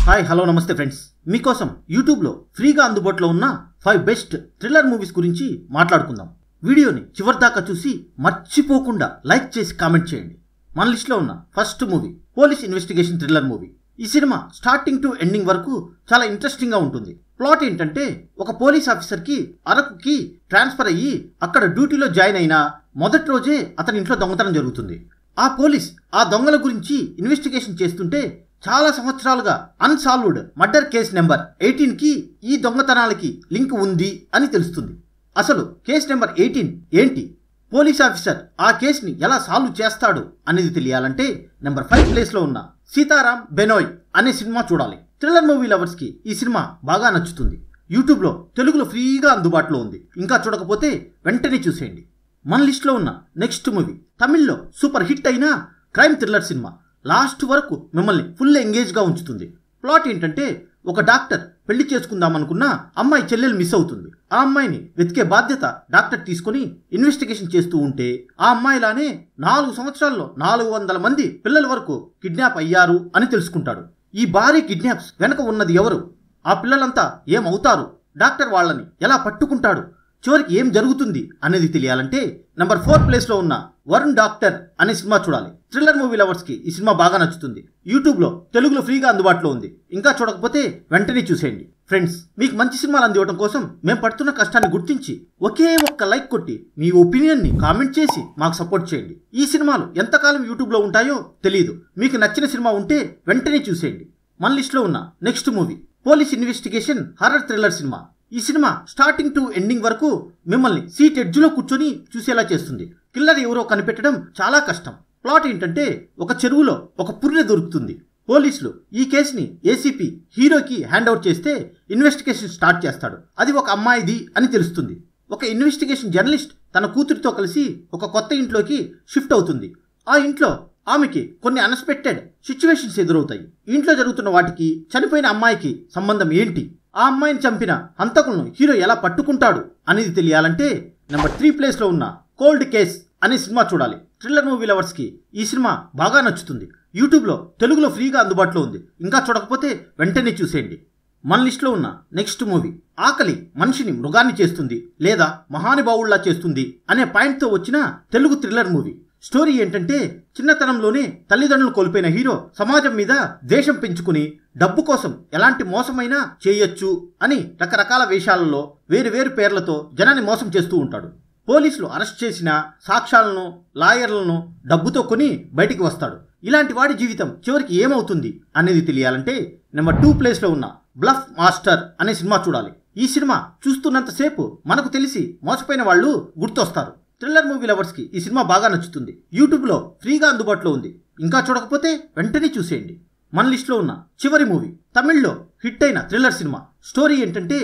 Hi hello నమస్తే friends, మీకోసం యూట్యూబ్లో ఫ్రీగా అందుబాటులో ఉన్న 5 బెస్ట్ థ్రిల్లర్ మూవీస్ గురించి మాట్లాడుకుందాం. వీడియోని చివరిదాకా చూసి మర్చిపోకుండా లైక్ చేసి కామెంట్ చేయండి. మన లిస్ట్లో ఉన్న first movie police investigation thriller movie. ఈ సినిమా స్టార్టింగ్ టు ఎండింగ్ వరకు చాలా ఇంట్రెస్టింగ్గా ఉంటుంది. ప్లాట్ ఏంటంటే, ఒక పోలీస్ ఆఫీసర్కి అరకుకి ట్రాన్స్ఫర్ అయ్యి అక్కడ డ్యూటీలో జాయిన్ అయిన మొదటి రోజే అతని ఇంట్లో దొంగతనం జరుగుతుంది. ఆ పోలీస్ ఆ దొంగల గురించి ఇన్వెస్టిగేషన్ చేస్తుంటే చాలా సంవత్సరాలుగా అన్సాల్వ్డ్ మర్డర్ కేస్ నెంబర్ 18కి ఈ దొంగతనాలకి లింక్ ఉంది అని తెలుస్తుంది. అసలు కేస్ నెంబర్ 18 ఏంటి, పోలీస్ ఆఫీసర్ ఆ కేసుని ఎలా సాల్వ్ చేస్తాడు అనేది తెలియాలంటే నెంబర్ 5 ప్లేస్లో ఉన్న సీతారాం బెనోయ్ అనే సినిమా చూడాలి. థ్రిల్లర్ మూవీ లవర్స్కి ఈ సినిమా బాగా నచ్చుతుంది. యూట్యూబ్లో తెలుగులో ఫ్రీగా అందుబాటులో ఉంది. ఇంకా చూడకపోతే వెంటనే చూసేయండి. మన లిస్ట్లో ఉన్న నెక్స్ట్ మూవీ తమిళ్లో సూపర్ హిట్ అయిన క్రైమ్ థ్రిల్లర్ సినిమా. లాస్ట్ వరకు మిమ్మల్ని ఫుల్ ఎంగేజ్గా ఉంచుతుంది. ప్లాట్ ఏంటంటే, ఒక డాక్టర్ పెళ్లి చేసుకుందామనుకున్న అమ్మాయి చెల్లెలు మిస్ అవుతుంది. ఆ అమ్మాయిని వెతికే బాధ్యత డాక్టర్ తీసుకుని ఇన్వెస్టిగేషన్ చేస్తూ ఉంటే ఆ అమ్మాయిలానే 4 సంవత్సరాల్లో 400 మంది పిల్లల వరకు కిడ్నాప్ అయ్యారు అని తెలుసుకుంటాడు. ఈ భారీ కిడ్నాప్స్ వెనక ఉన్నది ఎవరు, ఆ పిల్లలంతా ఏమవుతారు, డాక్టర్ వాళ్ళని ఎలా పట్టుకుంటాడు, చివరికి ఏం జరుగుతుంది అనేది తెలియాలంటే నెంబర్ 4 ప్లేస్లో ఉన్న వరుణ్ డాక్టర్ అనే సినిమా చూడాలి. థ్రిల్లర్ మూవీ లవర్స్కి ఈ సినిమా బాగా నచ్చుతుంది. యూట్యూబ్లో తెలుగులో ఫ్రీగా అందుబాటులో ఉంది. ఇంకా చూడకపోతే వెంటనే చూసేయండి. ఫ్రెండ్స్, మీకు మంచి సినిమాలు అందివ్వడం కోసం మేము పడుతున్న కష్టాన్ని గుర్తించి ఒకే ఒక్క లైక్ కొట్టి మీ ఒపీనియన్ని కామెంట్ చేసి మాకు సపోర్ట్ చేయండి. ఈ సినిమాలు ఎంతకాలం యూట్యూబ్లో ఉంటాయో తెలియదు. మీకు నచ్చిన సినిమా ఉంటే వెంటనే చూసేయండి. మన లిస్ట్లో ఉన్న next movie police investigation horror thriller cinema. ఈ సినిమా స్టార్టింగ్ టు ఎండింగ్ వరకు మిమ్మల్ని సీట్ ఎడ్జ్లో కూర్చొని చూసేలా చేస్తుంది. కిల్లర్ ఎవరో కనిపెట్టడం చాలా కష్టం. ప్లాట్ ఏంటంటే, ఒక చెరువులో ఒక పుర్రె దొరుకుతుంది. పోలీసులు ఈ కేసుని ఏసీపీ హీరోకి హ్యాండ్ అవుట్ చేస్తే ఇన్వెస్టిగేషన్ స్టార్ట్ చేస్తాడు. అది ఒక అమ్మాయిది అని తెలుస్తుంది. ఒక ఇన్వెస్టిగేషన్ జర్నలిస్ట్ తన కూతురితో కలిసి ఒక కొత్త ఇంట్లోకి షిఫ్ట్ అవుతుంది. ఆ ఇంట్లో ఆమెకి కొన్ని అన్ఎక్స్పెక్టెడ్ సిచ్యువేషన్స్ ఎదురవుతాయి. ఇంట్లో జరుగుతున్న వాటికి చనిపోయిన అమ్మాయికి సంబంధం ఏంటి, ఆ అమ్మాయిని చంపిన హంతకులను హీరో ఎలా పట్టుకుంటాడు అనేది తెలియాలంటే నెంబర్ 3 ప్లేస్లో ఉన్న కోల్డ్ కేస్ అనే సినిమా చూడాలి. థ్రిల్లర్ మూవీ లవర్స్కి ఈ సినిమా బాగా నచ్చుతుంది. యూట్యూబ్లో తెలుగులో ఫ్రీగా అందుబాటులో ఉంది. ఇంకా చూడకపోతే వెంటనే చూసేయండి. మన లిస్ట్లో ఉన్న నెక్స్ట్ మూవీ ఆకలి మనిషిని మృగాన్ని చేస్తుంది లేదా మహానుభావుల్లా చేస్తుంది అనే పాయింట్తో వచ్చిన తెలుగు థ్రిల్లర్ మూవీ. స్టోరీ ఏంటంటే, చిన్నతనంలోనే తల్లిదండ్రులు కోల్పోయిన హీరో సమాజం మీద ద్వేషం పెంచుకుని డబ్బు కోసం ఎలాంటి మోసమైనా చేయొచ్చు అని రకరకాల వేషాలలో వేరు పేర్లతో జనాన్ని మోసం చేస్తూ ఉంటాడు. పోలీసులు అరెస్ట్ చేసిన సాక్ష్యాలను లాయర్లను డబ్బుతో కొని బయటికి వస్తాడు. ఇలాంటి వాడి జీవితం చివరికి ఏమవుతుంది అనేది తెలియాలంటే నెంబర్ 2 ప్లేస్లో ఉన్న బ్లఫ్ మాస్టర్ అనే సినిమా చూడాలి. ఈ సినిమా చూస్తున్నంతసేపు మనకు తెలిసి మోసపోయిన వాళ్ళు గుర్తొస్తారు. థ్రిల్లర్ మూవీ లవర్స్కి ఈ సినిమా బాగా నచ్చుతుంది. యూట్యూబ్లో ఫ్రీగా అందుబాటులో ఉంది. ఇంకా చూడకపోతే వెంటనే చూసేయండి. మన లిస్ట్లో ఉన్న చివరి మూవీ తమిళ్లో హిట్ అయిన థ్రిల్లర్ సినిమా. స్టోరీ ఏంటంటే,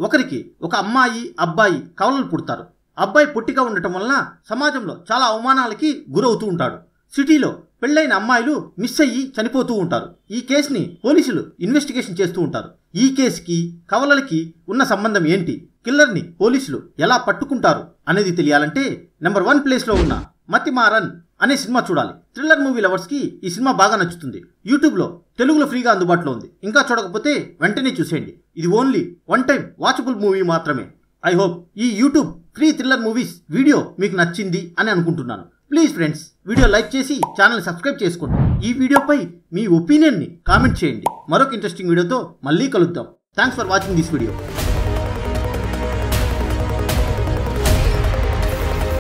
ఒకరికి ఒక అమ్మాయి అబ్బాయి కవలలు పుడతారు. అబ్బాయి పొట్టిగా ఉండటం వలన సమాజంలో చాలా అవమానాలకి గురవుతూ ఉంటాడు. సిటీలో పెళ్ళైన అమ్మాయిలు మిస్ అయ్యి చనిపోతూ ఉంటారు. ఈ కేసుని పోలీసులు ఇన్వెస్టిగేషన్ చేస్తూ ఉంటారు. ఈ కేసుకి కవలలకి ఉన్న సంబంధం ఏంటి, కిల్లర్ని పోలీసులు ఎలా పట్టుకుంటారు అనేది తెలియాలంటే నెంబర్ 1 ప్లేస్లో ఉన్న మతిమారన్ అనే సినిమా చూడాలి. థ్రిల్లర్ మూవీ లవర్స్కి ఈ సినిమా బాగా నచ్చుతుంది. యూట్యూబ్లో తెలుగులో ఫ్రీగా అందుబాటులో ఉంది. ఇంకా చూడకపోతే వెంటనే చూసేయండి. ఇది ఓన్లీ 1 టైం వాచబుల్ మూవీ మాత్రమే. ఐ హోప్ ఈ YouTube free thriller movies video మీకు నచ్చింది అని అనుకుంటున్నాను. ప్లీజ్ ఫ్రెండ్స్, వీడియో లైక్ చేసి ఛానల్ సబ్స్క్రైబ్ చేసుకోండి. ఈ వీడియోపై మీ ఒపీనియన్ని కామెంట్ చేయండి. మరొక ఇంట్రెస్టింగ్ వీడియోతో మళ్ళీ కలుద్దాం. Thanks for watching this video.